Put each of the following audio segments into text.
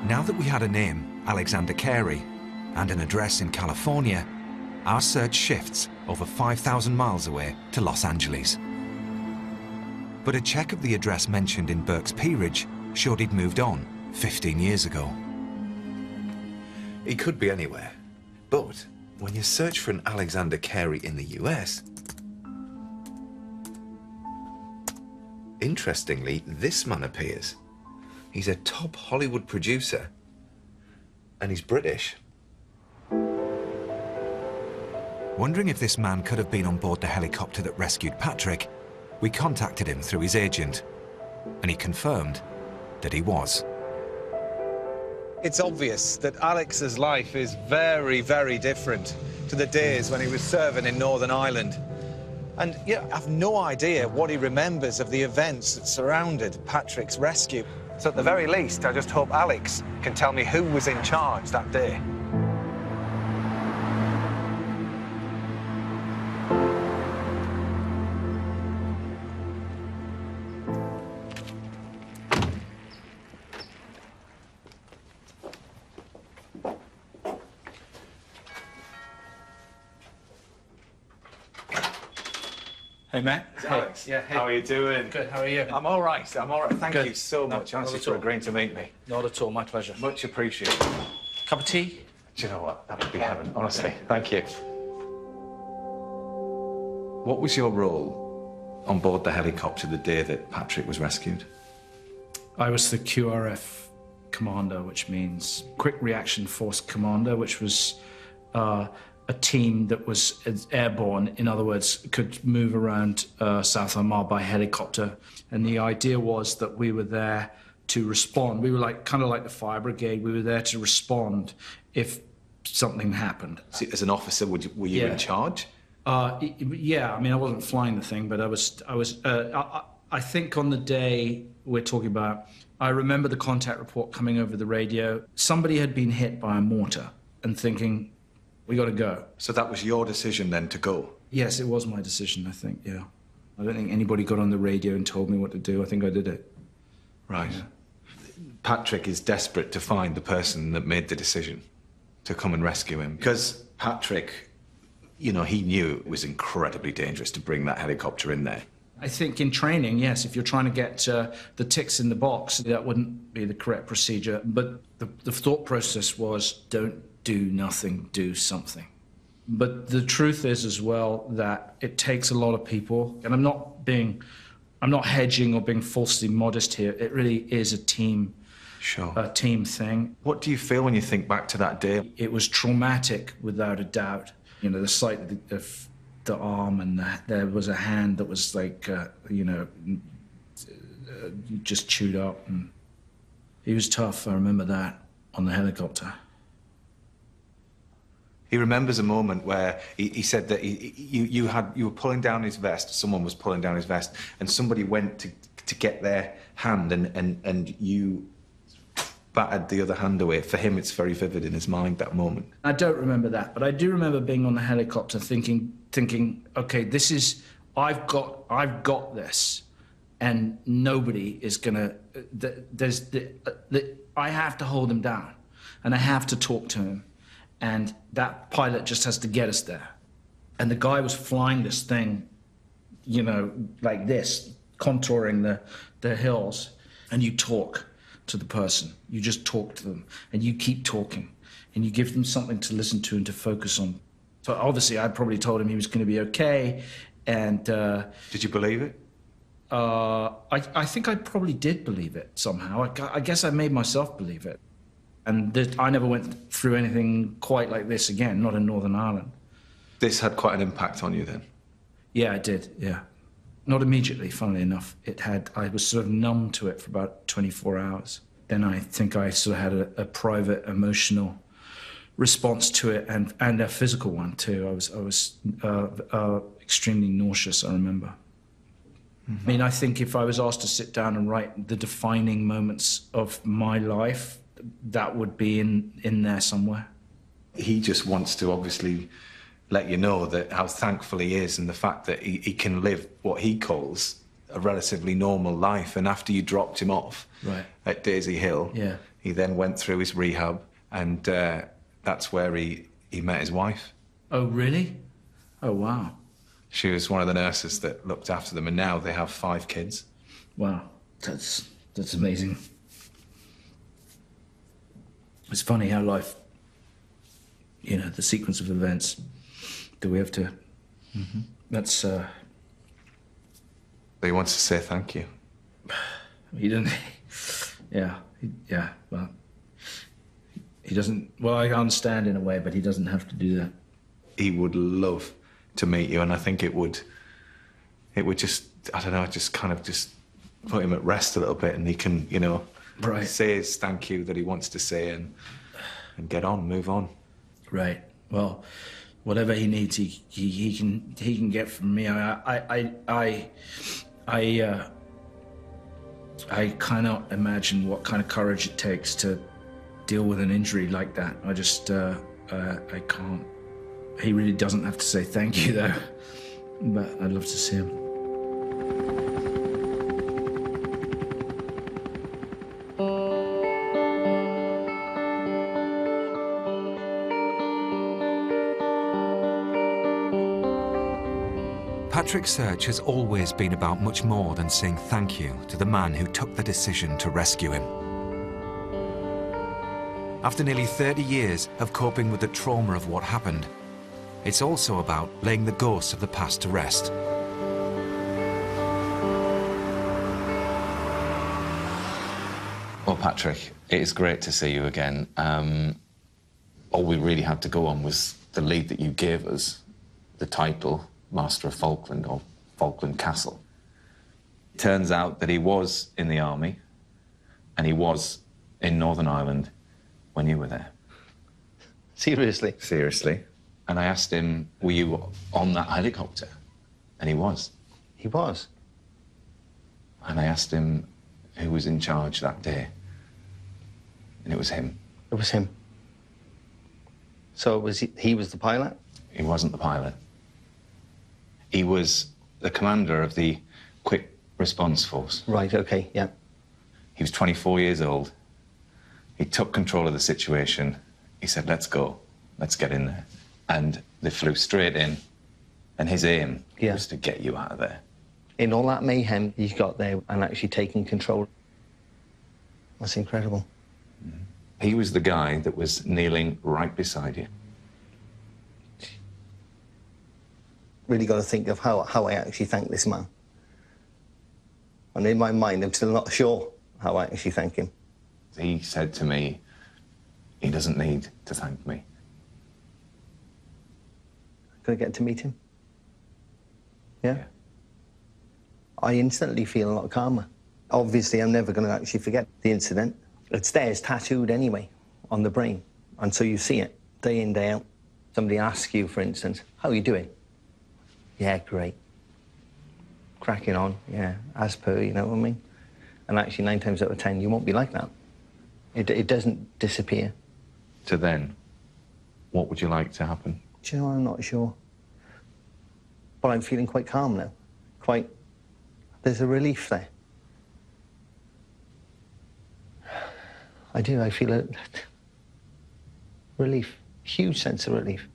Now that we had a name, Alexander Cary, and an address in California, our search shifts over 5,000 miles away to Los Angeles. But a check of the address mentioned in Burke's peerage showed he'd moved on 15 years ago. He could be anywhere, but when you search for an Alexander Cary in the US, interestingly, this man appears. He's a top Hollywood producer, and he's British. Wondering if this man could have been on board the helicopter that rescued Patrick, we contacted him through his agent, and he confirmed that he was. It's obvious that Alex's life is very, very different to the days when he was serving in Northern Ireland. And yeah, I've no idea what he remembers of the events that surrounded Patrick's rescue. So at the very least, I just hope Alex can tell me who was in charge that day. Hey, Matt. Alex. Yeah, hey. How are you doing? Good, how are you? I'm all right, I'm all right. Thank Good. you so much, No, honestly, not at for all. agreeing to meet me. Not at all, my pleasure. Much appreciated. Cup of tea? Do you know what? That would be heaven, honestly. Thank you. What was your role on board the helicopter the day that Patrick was rescued? I was the QRF commander, which means Quick Reaction Force Commander, which was a team that was airborne, in other words, could move around South Oman by helicopter. And the idea was that we were there to respond. We were kind of like the fire brigade. We were there to respond if something happened. So as an officer, were you in charge? Yeah, I mean, I wasn't flying the thing, but I think on the day we're talking about, I remember the contact report coming over the radio. Somebody had been hit by a mortar and thinking, we got to go. So that was your decision then to go? Yes, it was my decision, I think, yeah. I don't think anybody got on the radio and told me what to do. I think I did it. Right. Yeah. Patrick is desperate to find the person that made the decision to come and rescue him. Because Patrick, you know, he knew it was incredibly dangerous to bring that helicopter in there. I think in training, yes, if you're trying to get the ticks in the box, that wouldn't be the correct procedure. But the thought process was, don't do nothing, do something. But the truth is as well that it takes a lot of people, and I'm not hedging or being falsely modest here. It really is a team, a team thing. What do you feel when you think back to that day? It was traumatic, without a doubt. You know, the sight of the arm, and there was a hand that was just chewed up. And he was tough, I remember that, on the helicopter. He remembers a moment where he said that you were pulling down his vest, someone was pulling down his vest, and somebody went to get their hand, and you battered the other hand away. For him, it's very vivid in his mind, that moment. I don't remember that, but I do remember being on the helicopter thinking, okay, this is, I've got this, and nobody is gonna, I have to hold him down, and I have to talk to him. And that pilot just has to get us there. And the guy was flying this thing, you know, like this, contouring the hills. And you talk to the person. You just talk to them. And you keep talking. And you give them something to listen to and to focus on. So obviously, I probably told him he was going to be okay. And did you believe it? I think I probably did believe it somehow. I guess I made myself believe it. And I never went through anything quite like this again, not in Northern Ireland. This had quite an impact on you then? Yeah, it did, yeah. Not immediately, funnily enough. I was sort of numb to it for about 24 hours. Then I think I sort of had a private, emotional response to it, and a physical one too. I was extremely nauseous, I remember. Mm-hmm. I mean, I think if I was asked to sit down and write the defining moments of my life, that would be in there somewhere. He just wants to obviously let you know that how thankful he is, and the fact that he can live what he calls a relatively normal life. And after you dropped him off at Daisy Hill, He then went through his rehab, and that's where he met his wife. Oh, really? Oh, wow. She was one of the nurses that looked after them, and now they have 5 kids. Wow, that's amazing. It's funny how life, you know, the sequence of events that we have to... Mm-hmm. That's, He wants to say thank you. He didn't... well... He doesn't... Well, I understand in a way, but he doesn't have to do that. He would love to meet you, and I think it would just, I don't know, just kind of just put him at rest a little bit, and he can, you know, right, say his thank you that he wants to say, and get on, move on. Right. Well, whatever he needs, he can get from me. I cannot imagine what kind of courage it takes to deal with an injury like that. I just I can't. He really doesn't have to say thank you, though. But I'd love to see him. Patrick's search has always been about much more than saying thank you to the man who took the decision to rescue him. After nearly 30 years of coping with the trauma of what happened, it's also about laying the ghosts of the past to rest. Well, Patrick, it is great to see you again. All we really had to go on was the lead that you gave us, the title, Master of Falkland, or Falkland Castle. It turns out that he was in the army, and he was in Northern Ireland when you were there. Seriously? Seriously. And I asked him, were you on that helicopter? And he was. He was? And I asked him who was in charge that day. And it was him. It was him? So was he was the pilot? He wasn't the pilot. He was the commander of the Quick Response Force. Right, okay, yeah. He was 24 years old. He took control of the situation. He said, let's go. Let's get in there. And they flew straight in. And his aim was to get you out of there. In all that mayhem, you got there and actually taking control. That's incredible. Mm-hmm. He was the guy that was kneeling right beside you. Really got to think of how I actually thank this man. And in my mind, I'm still not sure how I actually thank him. He said to me, he doesn't need to thank me. Could I get to meet him? Yeah? I instantly feel a lot calmer. Obviously, I'm never going to actually forget the incident. It's there, it's tattooed anyway on the brain. And so you see it day in, day out. Somebody asks you, for instance, how are you doing? Yeah, great. Cracking on, yeah, as per, you know what I mean? And actually, 9 times out of 10, you won't be like that. It doesn't disappear. So then, what would you like to happen? Do you know, I'm not sure. But I'm feeling quite calm now. There's a relief there. I do, I feel a relief, huge sense of relief.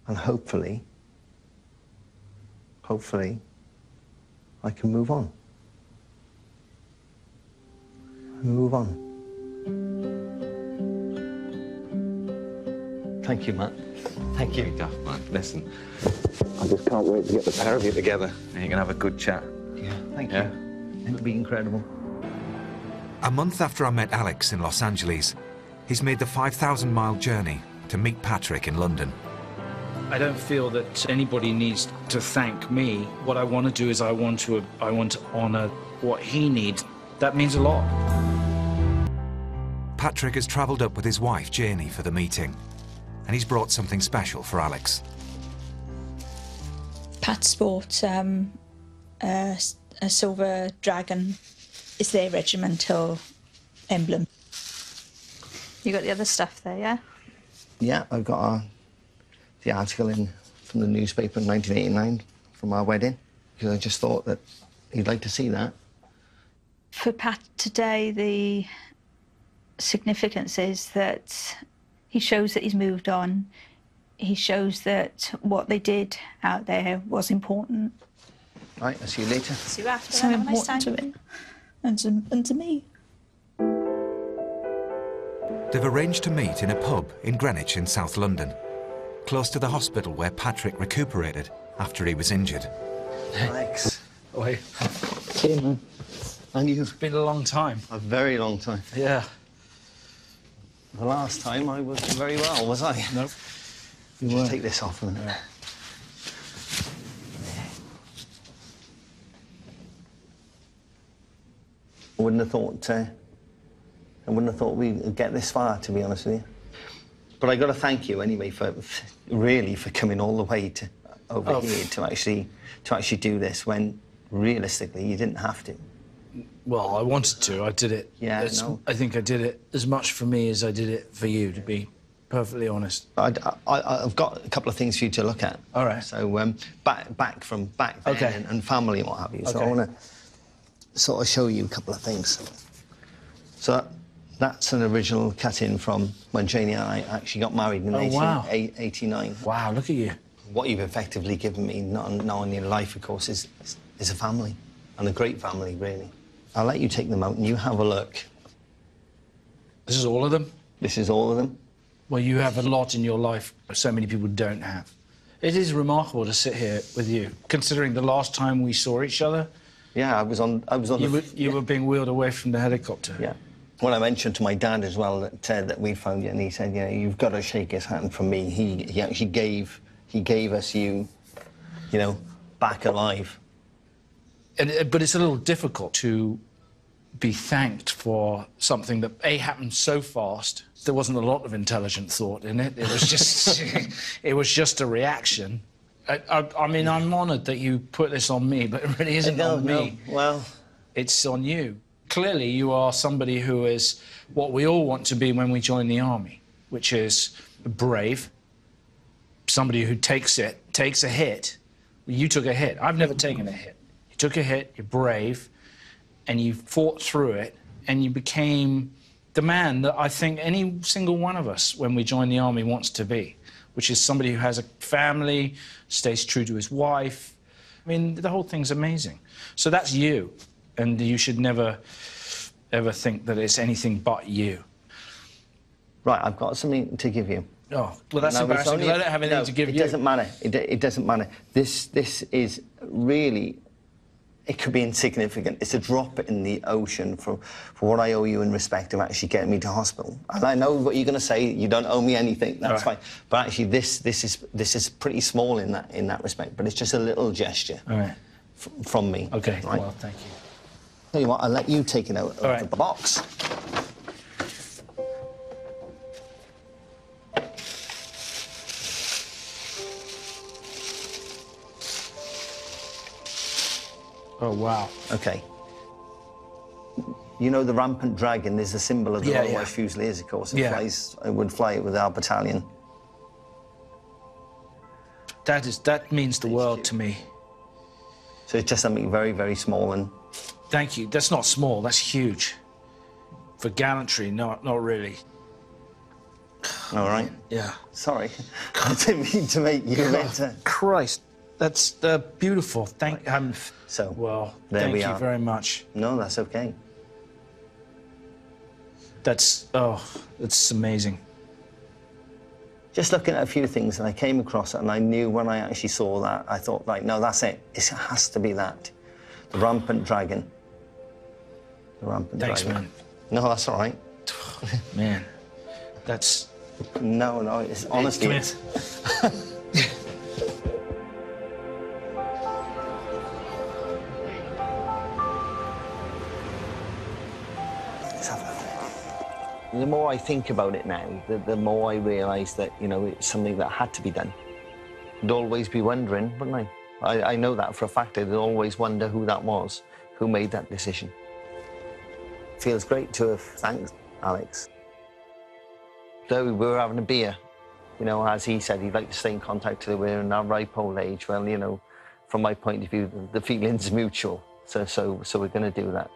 And hopefully, I can move on. Move on. Thank you, Matt. Thank you. Daft, man. Listen, I just can't wait to get the pair of you together and you can have a good chat. Yeah, thank you. It'll be incredible. A month after I met Alex in Los Angeles, he's made the 5,000-mile journey to meet Patrick in London. I don't feel that anybody needs to thank me. What I want to do is I want to honour what he needs. That means a lot. Patrick has travelled up with his wife, Janie, for the meeting, and he's brought something special for Alex. Pat's bought a silver dragon. It's their regimental emblem. You got the other stuff there, yeah? Yeah, I've got the article from the newspaper in 1989 from our wedding, because I just thought that he'd like to see that. For Pat today, the significance is that he shows that he's moved on. He shows that what they did out there was important. Right, I'll see you later. See you after. So important to him and to me. They've arranged to meet in a pub in Greenwich in South London, close to the hospital where Patrick recuperated after he was injured. Alex. Oi. Hey, man. And you? It's been a long time. A very long time. Yeah. The last time I wasn't very well, was I? Nope. You just take this off a minute. Yeah. I wouldn't have thought we'd get this far, to be honest with you. But I got to thank you anyway for coming all the way to over here to actually do this when realistically you didn't have to. Well, I wanted to. I did it. Yeah, no. I think I did it as much for me as I did it for you, to be perfectly honest. I've got a couple of things for you to look at. All right. So back then Okay. and family and what have you. So Okay. I want to sort of show you a couple of things. So that's an original cut-in from when Janie and I actually got married in wow. 1989. Wow, look at you. What you've effectively given me, not only in life, of course, is a family, and a great family, really. I'll let you take them out and you have a look. This is all of them? This is all of them. Well, you have a lot in your life so many people don't have. It is remarkable to sit here with you, considering the last time we saw each other. Yeah, I was on. You were being wheeled away from the helicopter. Yeah. When I mentioned to my dad as well that we found you, and he said, you know, you've got to shake his hand from me. He actually gave us you know, back alive. But it's a little difficult to be thanked for something that, A, happened so fast. There wasn't a lot of intelligent thought in it. It was just, it was just a reaction. I mean, I'm honoured that you put this on me, but it really isn't on me. No. Well, it's on you. Clearly, you are somebody who is what we all want to be when we join the army, which is brave, somebody who takes a hit. You took a hit. I've never taken a hit. You took a hit, you're brave, and you fought through it, and you became the man that I think any single one of us, when we join the army, wants to be, which is somebody who has a family, stays true to his wife. I mean, the whole thing's amazing. So that's you, and you should never, ever think that it's anything but you. Right, I've got something to give you. Oh, well, that's embarrassing, because I don't have anything to give you. It doesn't matter. It doesn't matter. This is really... It could be insignificant. It's a drop in the ocean for what I owe you in respect of actually getting me to hospital. And I know what you're going to say. You don't owe me anything. That's fine. But actually, this is pretty small in that respect. But it's just a little gesture from me. Okay. Right? Well, thank you. Tell you what, I'll let you take it out of the box. Oh, wow. OK. You know the rampant dragon is the symbol of the Royal Welsh Fusiliers, of course. It would fly it with our battalion. That means the world to me. So it's just something very, very small and... Thank you. That's not small, that's huge. For gallantry, not really. All right. Yeah. Sorry. I didn't mean to make you better. Christ. That's beautiful. Thank you. Well, thank you very much. No, that's okay. That's amazing. Just looking at a few things, and I came across it, and I knew when I actually saw that, I thought, right, no, that's it. It has to be that. The rampant dragon. The rampant dragon. Thanks, man. No, that's all right. Man, that's... No, it's honestly... Let's have a look. The more I think about it now, the more I realise that, you know, it's something that had to be done. I'd always be wondering, wouldn't I? I know that for a fact. I'd always wonder who that was, who made that decision. Feels great to have thanked Alex. So we were having a beer. You know, as he said, he'd like to stay in contact till we're in our ripe old age. Well, you know, from my point of view, the feeling's mutual. So we're going to do that.